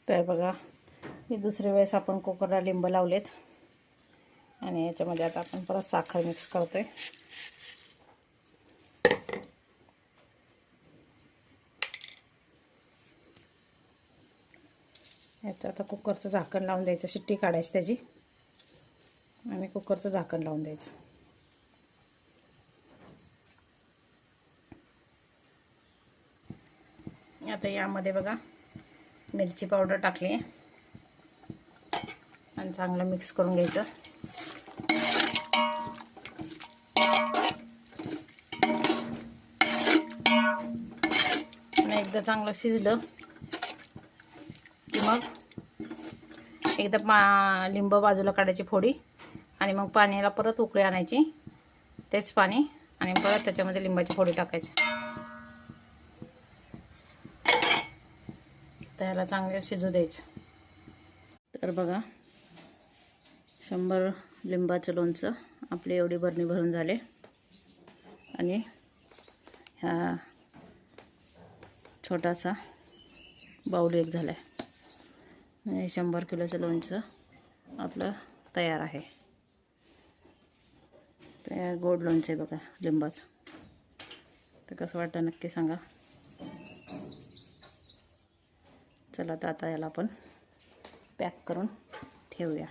तर बघा, ही दुसरी वेळेस आपण कुकरला लिंब लावलेत आणि याच्यामध्ये आता आपण परत साखर मिक्स करतोय. याचं आता कुकरचं झाकण लावून द्यायचं, शिट्टी काढायची त्याची आणि कुकरचं झाकण लावून द्यायचं. आता यामध्ये बघा मिरची पावडर टाकली आहे आणि चांगलं मिक्स करून घ्यायचं. आणि एकदा चांगलं शिजलं की मग एकदा लिंब बाजूला काढायची फोडी आणि मग पाण्याला परत उकळी आणायची, तेच पाणी, आणि परत त्याच्यामध्ये लिंबाची फोडी टाकायची. त्याला चांगले शिजू द्यायचं. तर बघा 100 लिंबाचं लोणचं आपली एवढी बरणी भरून झाले आणि ह्या छोटासा बाउल एक झाला आहे. 100 किलोचं लोणचं आपलं तयार आहे. तयार गोड लोणचं आहे बघा लिंबाचं. तर कसं वाटतं नक्की सांगा. चला तर आता याला आपण पॅक करून ठेवूया.